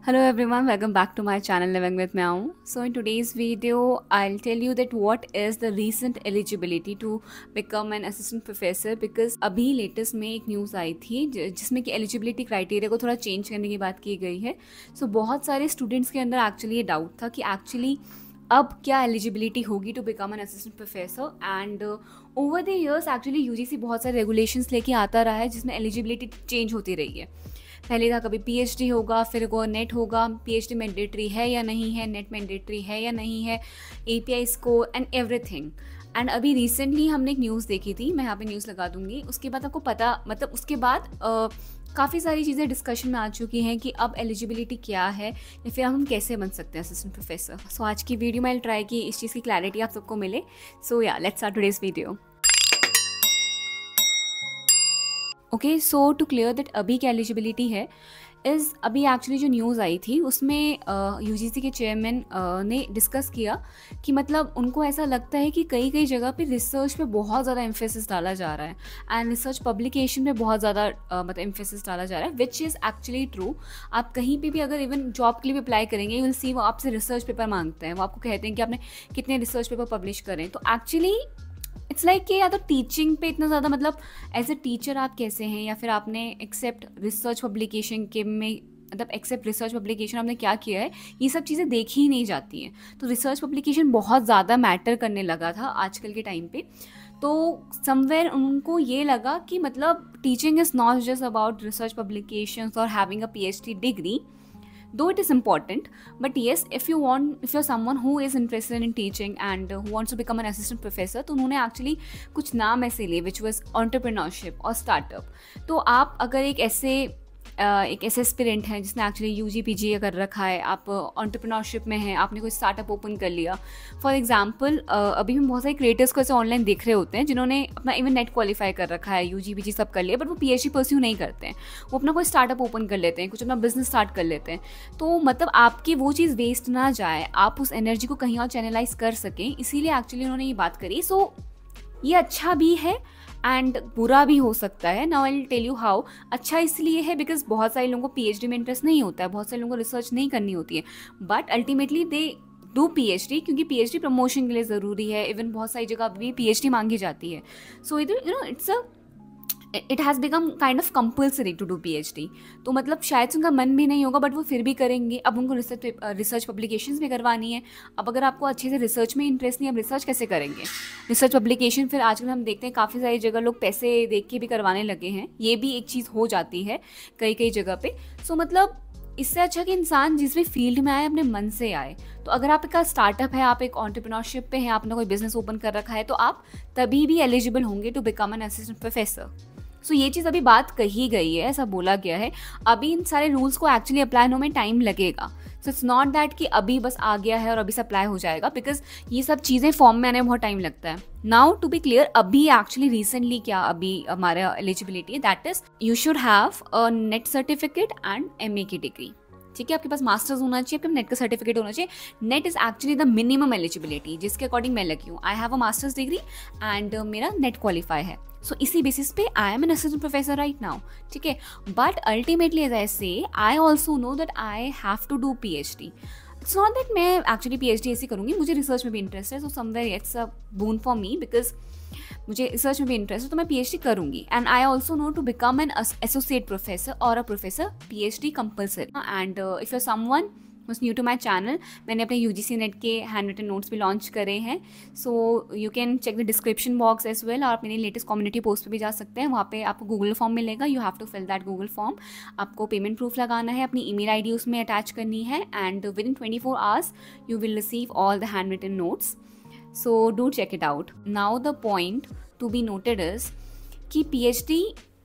Hello everyone, welcome back to my channel Living with Meow. So in today's video, I'll tell you that what is the recent eligibility to become an assistant professor because अभी latest में एक news आई थी जिसमें कि eligibility criteria को थोड़ा change करने की बात की गई है. सो बहुत सारे स्टूडेंट्स के अंदर एक्चुअली ये डाउट था कि एक्चुअली अब क्या एलिजिबिलिटी होगी to become an assistant professor. And over the years actually UGC बहुत सारे रेगुलेशंस लेके आता रहा है जिसमें एलिजिबिलिटी चेंज होती रही है. पहले था कभी पीएचडी होगा, फिर वो नेट होगा, पीएचडी मैंडेटरी है या नहीं है, नेट मैंडेटरी है या नहीं है, API score and everything. And अभी रिसेंटली हमने एक न्यूज़ देखी थी, मैं यहाँ पे न्यूज़ लगा दूंगी. उसके बाद आपको पता उसके बाद काफ़ी सारी चीज़ें डिस्कशन में आ चुकी हैं कि अब एलिजिबिलिटी क्या है या फिर हम कैसे बन सकते हैं असिस्टेंट प्रोफेसर. सो आज की वीडियो में ट्राई की इस चीज़ की क्लैरिटी आप सबको मिले. So ya let's start today's video. Okay, so to clear that अभी क्या एलिजिबिलिटी है इज़ अभी एक्चुअली जो न्यूज़ आई थी उसमें यूजीसी के चेयरमैन ने डिस्कस किया कि मतलब उनको ऐसा लगता है कि कई कई जगह पे रिसर्च पे बहुत ज़्यादा एम्फेसिस डाला जा रहा है एंड रिसर्च पब्लिकेशन पे बहुत ज़्यादा मतलब एम्फेसिस डाला जा रहा है, विच इज़ एक्चुअली ट्रू. आप कहीं पे भी अगर इवन जॉब के लिए भी अप्लाई करेंगे यू विल सी वो आपसे रिसर्च पेपर मांगते हैं. वो आपको कहते हैं कि आपने कितने रिसर्च पेपर पब्लिश करें. तो एक्चुअली इट्स लाइक कि या तो टीचिंग पे इतना ज़्यादा मतलब एज ए टीचर आप कैसे हैं या फिर आपने एक्सेप्ट रिसर्च पब्लिकेशन के में मतलब एक्सेप्ट रिसर्च पब्लिकेशन आपने क्या किया है, ये सब चीज़ें देखी ही नहीं जाती हैं. तो रिसर्च पब्लिकेशन बहुत ज़्यादा मैटर करने लगा था आजकल के टाइम पे. तो समवेयर उनको ये लगा कि मतलब teaching is not just about research publications और having a PhD degree, though it is important. But yes, if you're someone who is interested in teaching and who wants to become an assistant professor, तो उन्होंने actually कुछ नाम ऐसे लिए which was entrepreneurship और startup. तो आप अगर एक ऐसे एस्पिरेंट हैं जिसने एक्चुअली यूजी पीजी कर रखा है, आप एंटरप्रेन्योरशिप में हैं, आपने कोई स्टार्टअप ओपन कर लिया. फॉर एग्जांपल अभी हम बहुत सारे क्रिएटर्स को ऐसे ऑनलाइन देख रहे होते हैं जिन्होंने अपना इवन नेट क्वालिफाई कर रखा है, यूजी पीजी सब कर लिया, बट वो पीएचडी परस्यू नहीं करते हैं. वो अपना कोई स्टार्टअप ओपन कर लेते हैं, कुछ अपना बिजनेस स्टार्ट कर लेते हैं. तो मतलब आपकी वो चीज़ वेस्ट ना जाए, आप उस एनर्जी को कहीं और चैनलाइज कर सकें, इसीलिए एक्चुअली उन्होंने ये बात करी. सो ये अच्छा भी है एंड बुरा भी हो सकता है. Now I will tell you how. अच्छा इसलिए है बिकॉज बहुत सारे लोगों को पीएचडी में इंटरेस्ट नहीं होता है, बहुत सारे लोगों को रिसर्च नहीं करनी होती है, but ultimately they do PhD क्योंकि पीएचडी प्रमोशन के लिए ज़रूरी है. इवन बहुत सारी जगह भी पीएचडी मांगी जाती है. So it has become kind of compulsory to do PhD. तो मतलब शायद से उनका मन भी नहीं होगा बट वो फिर भी करेंगे. अब उनको रिसर्च पब्लिकेशंस भी करवानी है. अब अगर आपको अच्छे से रिसर्च में इंटरेस्ट नहीं है, अब रिसर्च कैसे करेंगे? रिसर्च पब्लिकेशन फिर आजकल हम देखते हैं काफ़ी सारी जगह लोग पैसे देख के भी करवाने लगे हैं. ये भी एक चीज़ हो जाती है कई कई जगह पे. सो मतलब इससे अच्छा कि इंसान जिस भी फील्ड में आए अपने मन से आए. तो अगर आपका स्टार्टअप है, आप एक एंटरप्रेन्योरशिप पे हैं, आपने कोई बिजनेस ओपन कर रखा है, तो आप तभी भी एलिजिबल होंगे to become an assistant professor. So ये चीज़ अभी बात कही गई है, ऐसा बोला गया है. अभी इन सारे रूल्स को एक्चुअली अप्लाई होने में टाइम लगेगा. सो इट्स नॉट दैट कि अभी बस आ गया है और अभी से अप्लाई हो जाएगा, बिकॉज ये सब चीज़ें फॉर्म में आने में बहुत टाइम लगता है. नाउ टू बी क्लियर, अभी एक्चुअली रिसेंटली क्या अभी हमारा एलिजिबिलिटी है, that is you should have a net certificate and MA की डिग्री. ठीक है, आपके पास मास्टर्स होना चाहिए, आपके नेट का सर्टिफिकेट होना चाहिए. NET is actually the minimum eligibility जिसके अकॉर्डिंग मैं लगी हूँ. I have a master's degree and मेरा नेट क्वालिफाई है. सो इसी बेसिस पे I am an assistant professor right now. ठीक है, but ultimately as I say I also know that I have to do PhD. It's not that मैं actually PhD ऐसी करूँगी, मुझे रिसर्च में भी इंटरेस्ट है. So somewhere it's a boon for me because मुझे रिसर्च में भी इंटरेस्ट है, तो मैं पीएचडी करूँगी. And I also know to become an associate professor और a professor PhD compulsory. And if you are someone was new to my channel, मैंने अपने यूजीसी नेट के हैंड रिटन नोट्स भी लॉन्च करे हैं. So you can check the description box as well. और आप मेरी लेटेस्ट कम्युनिटी पोस्ट पे भी जा सकते हैं. वहाँ पे आपको गूगल फॉर्म मिलेगा. You have to fill that Google form. आपको पेमेंट प्रूफ लगाना है, अपनी ईमेल आईडी उसमें अटैच करनी है, and within 24 hours you will receive all the handwritten notes. So do check it out. Now the point to be noted is कि PhD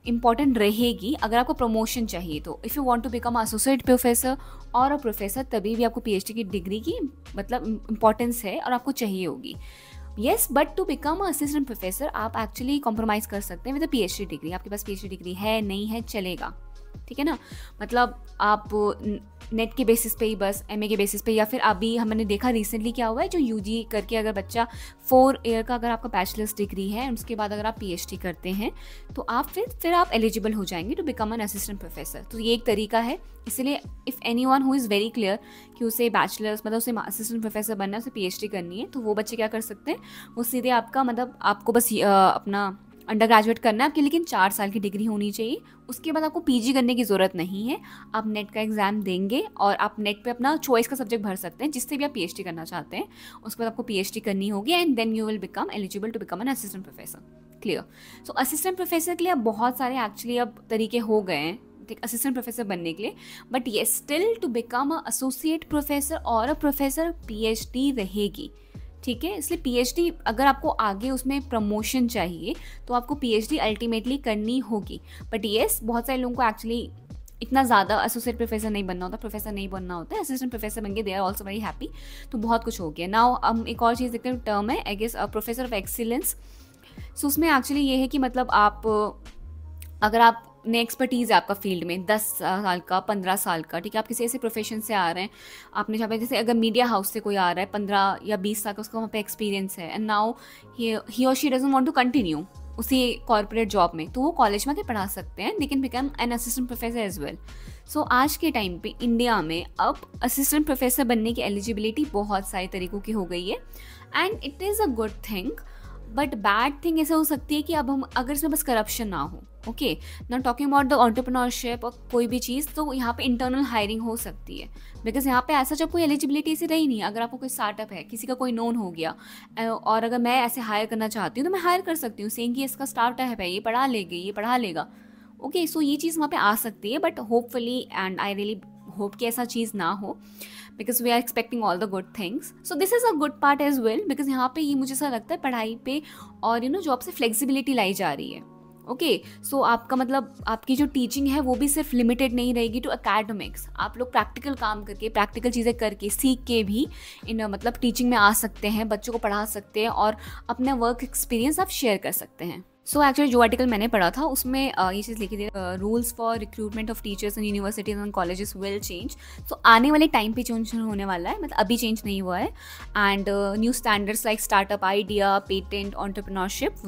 important रहेगी अगर आपको प्रमोशन चाहिए. तो if you want to become associate professor और a professor, तभी भी आपको पीएचडी की डिग्री की मतलब इंपॉर्टेंस है और आपको चाहिए होगी. Yes, but to become a assistant professor आप एक्चुअली कॉम्प्रोमाइज़ कर सकते हैं विद अ पीएचडी डिग्री. आपके पास पीएचडी डिग्री है नहीं है चलेगा, ठीक है ना. मतलब आप नेट के बेसिस पे ही बस, एमए के बेसिस पे, या फिर अभी हमने देखा रिसेंटली क्या हुआ है, जो यूजी करके अगर बच्चा 4 ईयर का अगर आपका बैचलर्स डिग्री है, उसके बाद अगर आप पीएचडी करते हैं तो आप फिर आप एलिजिबल हो जाएंगे to become an assistant professor. तो ये एक तरीका है। इसलिए if anyone who is very clear कि उसे बैचलर्स मतलब उसे असिस्टेंट प्रोफेसर बनना है, उसे पीएचडी करनी है, तो वो बच्चे क्या कर सकते हैं, वो सीधे आपका मतलब आपको बस अपना अंडर ग्रेजुएट करना है आपकी, लेकिन 4 साल की डिग्री होनी चाहिए। उसके बाद आपको पीजी करने की ज़रूरत नहीं है। आप नेट का एग्ज़ाम देंगे और आप नेट पे अपना चॉइस का सब्जेक्ट भर सकते हैं जिससे भी आप पीएचडी करना चाहते हैं। उसके बाद आपको पीएचडी करनी होगी and then you will become eligible to become an assistant professor. Clear? So assistant professor के लिए अब बहुत सारे एक्चुअली अब तरीके हो गए हैं असिस्टेंट प्रोफेसर बनने के लिए, बट ये still to become a associate professor और अ प्रोफेसर पीएचडी रहेगी। ठीक है, इसलिए पीएचडी अगर आपको आगे उसमें प्रमोशन चाहिए तो आपको पीएचडी अल्टीमेटली करनी होगी। बट येस, बहुत सारे लोगों को एक्चुअली इतना ज़्यादा एसोसिएट प्रोफेसर नहीं बनना होता, प्रोफेसर नहीं बनना होता है, असिस्टेंट प्रोफेसर बन के they are also very happy. तो बहुत कुछ हो गया। नाउ हम एक और चीज़ देखते हैं, टर्म है I guess professor of excellence. So उसमें एक्चुअली ये है कि मतलब आप अगर आप ने एक्सपर्टीज़ है आपका फील्ड में 10 साल का 15 साल का, ठीक है, आप किसी ऐसे प्रोफेशन से आ रहे हैं, आपने जहाँ पे जैसे अगर मीडिया हाउस से कोई आ रहा है 15 या 20 साल का, उसका वहाँ पे एक्सपीरियंस है एंड नाउ ही और she doesn't want to continue उसी कॉर्पोरेट जॉब में, तो वो कॉलेज में आके पढ़ा सकते हैं, they can become an assistant professor as well. So आज के टाइम पे इंडिया में अब असिस्टेंट प्रोफेसर बनने की एलिजिबिलिटी बहुत सारे तरीक़ों की हो गई है and it is a good thing. But bad thing ऐसा हो सकती है कि अब हम अगर इसमें बस करप्शन ना हो, okay, not talking about the entrepreneurship और कोई भी चीज़, तो यहाँ पे इंटरनल हायरिंग हो सकती है। बिकॉज यहाँ पे ऐसा जब कोई एलिजिबिलिटी ऐसी रही नहीं, अगर आपको कोई स्टार्टअप है, किसी का कोई नोन हो गया और अगर मैं ऐसे हायर करना चाहती हूँ तो मैं हायर कर सकती हूँ, सेइंग कि इसका स्टार्टअप है, ये पढ़ा लेगी, ये पढ़ा लेगा, ओके। सो ये चीज़ वहाँ पे आ सकती है, but hopefully and I really hope कि ऐसा चीज़ ना हो, because we are expecting all the good things. So this is a good part as well, because यहाँ पे ये मुझे ऐसा लगता है पढ़ाई पे और जॉब से फ्लेक्सिबिलिटी लाई जा रही है, ओके। सो आपका मतलब आपकी जो टीचिंग है वो भी सिर्फ लिमिटेड नहीं रहेगी टू एकेडमिक्स। आप लोग प्रैक्टिकल काम करके, प्रैक्टिकल चीज़ें करके, सीख के भी मतलब टीचिंग में आ सकते हैं, बच्चों को पढ़ा सकते हैं और अपना वर्क एक्सपीरियंस आप शेयर कर सकते हैं। सो एक्चुअली जो आर्टिकल मैंने पढ़ा था उसमें ये चीज़ लिखी थी, rules for recruitment of teachers in universities and colleges will change. So आने वाले टाइम पे चेंज होने वाला है, मतलब अभी चेंज नहीं हुआ है। And new standards like startup idea, patent, entrepreneurship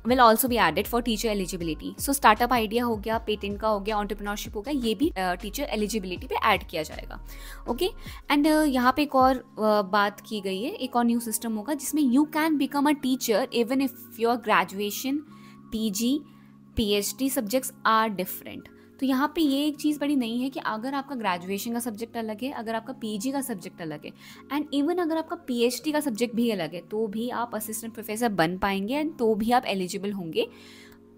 will also be added for teacher eligibility. So startup idea हो गया, पेटेंट का हो गया, एंटरप्रेन्योरशिप हो गया, ये भी टीचर एलिजिबिलिटी पे ऐड किया जाएगा, ओके। एंड यहाँ पे एक और बात की गई है, एक और न्यू सिस्टम होगा जिसमें you can become a teacher even if your graduation, PG, PhD subjects are different. तो यहाँ पे ये एक चीज़ बड़ी नई है कि अगर आपका ग्रेजुएशन का सब्जेक्ट अलग है, अगर आपका पीजी का सब्जेक्ट अलग है एंड इवन अगर आपका पीएचडी का सब्जेक्ट भी अलग है, तो भी आप असिस्टेंट प्रोफेसर बन पाएंगे एंड तो भी आप एलिजिबल होंगे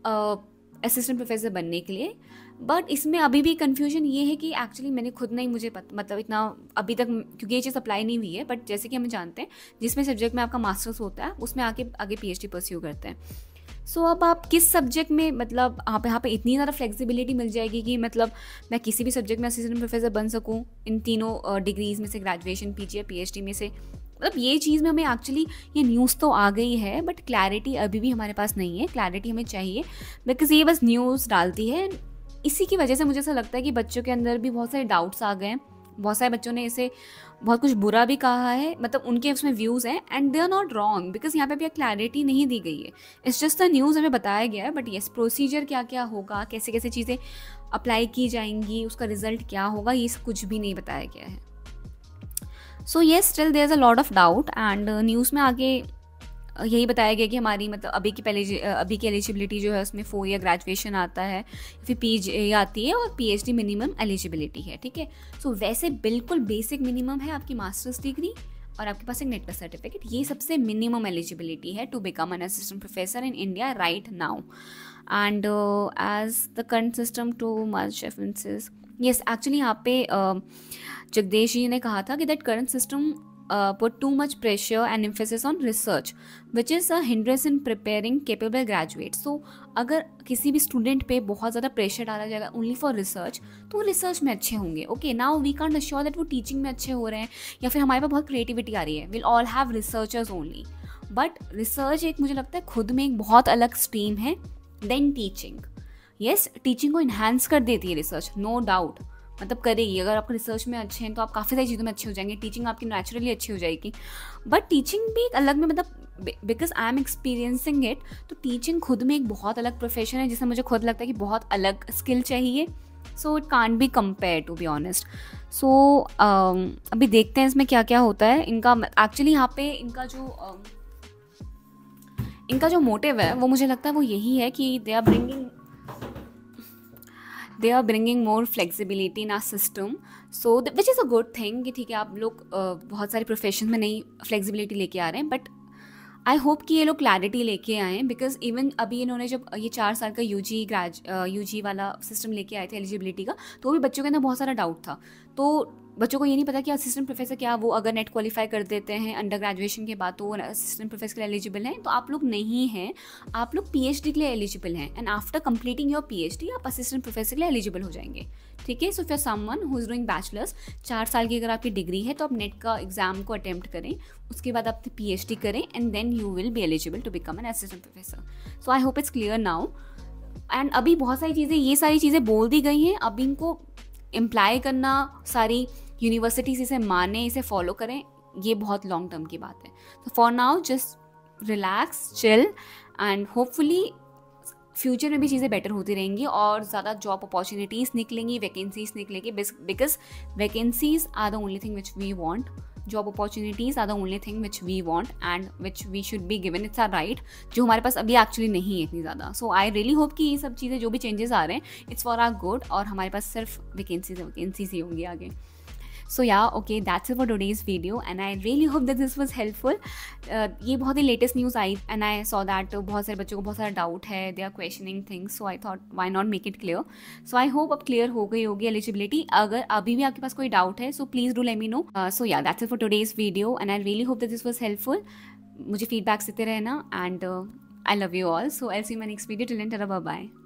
असिस्टेंट प्रोफेसर बनने के लिए। बट इसमें अभी भी कन्फ्यूजन ये है कि एक्चुअली मैंने खुद नहीं मुझे मतलब इतना अभी तक, क्योंकि ये चीज़ अप्लाई नहीं हुई है, बट जैसे कि हम जानते हैं जिसमें सब्जेक्ट में आपका मास्टर्स होता है उसमें आगे पीएचडी परस्यू करते हैं। सो अब आप किस सब्जेक्ट में, मतलब आप यहाँ पे इतनी ज़्यादा फ्लेक्सिबिलिटी मिल जाएगी कि मतलब मैं किसी भी सब्जेक्ट में असिस्टेंट प्रोफेसर बन सकूँ इन तीनों डिग्रीज़ में से, ग्रेजुएशन, पीजी या पीएचडी में से। मतलब ये चीज़ में हमें एक्चुअली ये न्यूज़ तो आ गई है बट क्लैरिटी अभी भी हमारे पास नहीं है। क्लैरिटी हमें चाहिए बिकॉज ये बस न्यूज़ डालती है। इसी की वजह से मुझे ऐसा लगता है कि बच्चों के अंदर भी बहुत सारे डाउट्स आ गए हैं, बहुत सारे बच्चों ने इसे बहुत कुछ बुरा भी कहा है, मतलब उनके उसमें व्यूज़ हैं and they are not wrong because यहाँ पे भी क्लैरिटी नहीं दी गई है। इट्स जस्ट द न्यूज़ हमें बताया गया है, बट येस प्रोसीजर क्या क्या होगा, कैसे कैसे चीज़ें अप्लाई की जाएंगी, उसका रिजल्ट क्या होगा, ये कुछ भी नहीं बताया गया है। So yes still there is a lot of doubt and news में आगे यही बताया गया कि हमारी मतलब अभी की एलिजिबिलिटी जो है उसमें 4 ईयर ग्रेजुएशन आता है, फिर पीजी आती है और पीएचडी मिनिमम एलिजिबिलिटी है, ठीक है। सो वैसे बिल्कुल बेसिक मिनिमम है आपकी मास्टर्स डिग्री और आपके पास एक नेट का सर्टिफिकेट, ये सबसे मिनिमम एलिजिबिलिटी है to become an assistant professor in India right now. And as the current system too much एफेंसेस, यस एक्चुअली यहाँ पे जगदेश जी ने कहा था कि that current system put too much pressure and emphasis on research which is a hindrance in preparing capable graduates। so अगर किसी भी स्टूडेंट पे बहुत ज़्यादा प्रेशर डाला जाएगा ओनली फॉर रिसर्च तो वो रिसर्च में अच्छे होंगे, okay. Now we can't assure that वो टीचिंग में अच्छे हो रहे हैं या फिर हमारे पास बहुत क्रिएटिविटी आ रही है, will all have researchers only. But research एक मुझे लगता है खुद में एक बहुत अलग स्ट्रीम है देन टीचिंग। यस टीचिंग को इन्हांस कर देती है रिसर्च, नो डाउट, मतलब करेगी। अगर आप रिसर्च में अच्छे हैं तो आप काफ़ी सारी चीज़ों में अच्छे हो जाएंगे, टीचिंग आपकी नेचुरली अच्छी हो जाएगी। बट टीचिंग भी एक अलग में, मतलब because I am experiencing it, तो टीचिंग खुद में एक बहुत अलग प्रोफेशन है जिसमें मुझे खुद लगता है कि बहुत अलग स्किल चाहिए। So it can't be compare, to be honest. So अभी देखते हैं इसमें क्या क्या होता है। इनका एक्चुअली यहाँ पे इनका जो मोटिव है वो मुझे लगता है वो यही है कि they are bringing more flexibility in our system, so which is a good thing कि ठीक है आप लोग बहुत सारे प्रोफेशन में नई फ्लेक्सिबिलिटी लेके आ रहे हैं। बट आई होप कि ये लोग क्लैरिटी लेके आए हैं, बिकॉज इवन अभी इन्होंने जब ये 4 साल का यूजी वाला सिस्टम लेके आए थे एलिजिबिलिटी का, तो भी बच्चों के अंदर बहुत सारा डाउट था। तो बच्चों को ये नहीं पता कि असिस्टेंट प्रोफेसर क्या, वो अगर नेट क्वालिफाई कर देते हैं अंडर ग्रेजुएशन के बाद तो वो असिस्टेंट प्रोफेसर के लिए एलिजिबल हैं। तो आप लोग नहीं हैं, आप लोग पीएचडी के लिए एलिजिबल हैं, and after completing your PhD आप असिस्टेंट प्रोफेसर के लिए एलिजिबल हो जाएंगे। ठीक है, so for someone who is doing bachelors, 4 साल की अगर आपकी डिग्री है तो आप नेट का एग्जाम को अटेम्प्ट करें, उसके बाद आप पीएचडी करें, and then you will be eligible to become an assistant professor. So I hope it's clear now. And अभी बहुत सारी चीज़ें, ये सारी चीज़ें बोल दी गई हैं, अब इनको इम्प्लाई करना, सारी यूनिवर्सिटीज इसे माने, इसे फॉलो करें, ये बहुत लॉन्ग टर्म की बात है। तो for now just relax, chill, and hopefully future में भी चीज़ें बेटर होती रहेंगी और ज़्यादा जॉब अपॉर्चुनिटीज़ निकलेंगी, वैकेंसीज निकलेंगी, because vacancies are the only thing which we want, job opportunities are the only thing which we want and which we should be given, it's our right, जो हमारे पास अभी actually नहीं है इतनी ज़्यादा। सो आई really hope कि ये सब चीज़ें जो भी चेंजेस आ रहे हैं इट्स फॉर आर गुड, और हमारे पास सिर्फ वैकेंसीज ही होंगी आगे। So yeah, okay, that's it for today's video, and I really hope that this was helpful. ये बहुत ही लेटेस्ट न्यूज़ आई, and I saw that बहुत सारे बच्चों को बहुत सारा डाउट है, they are questioning things, so I thought why not make it clear. So I hope अब क्लियर हो गई होगी एलिजिबिलिटी। अगर अभी भी आपके पास कोई डाउट है so please do let me know. So yeah, that's it for today's video, and I really hope that this was helpful. मुझे फीडबैक्स देते रहना, and I love you all. So I'll see you in my next video. Till then, bye bye.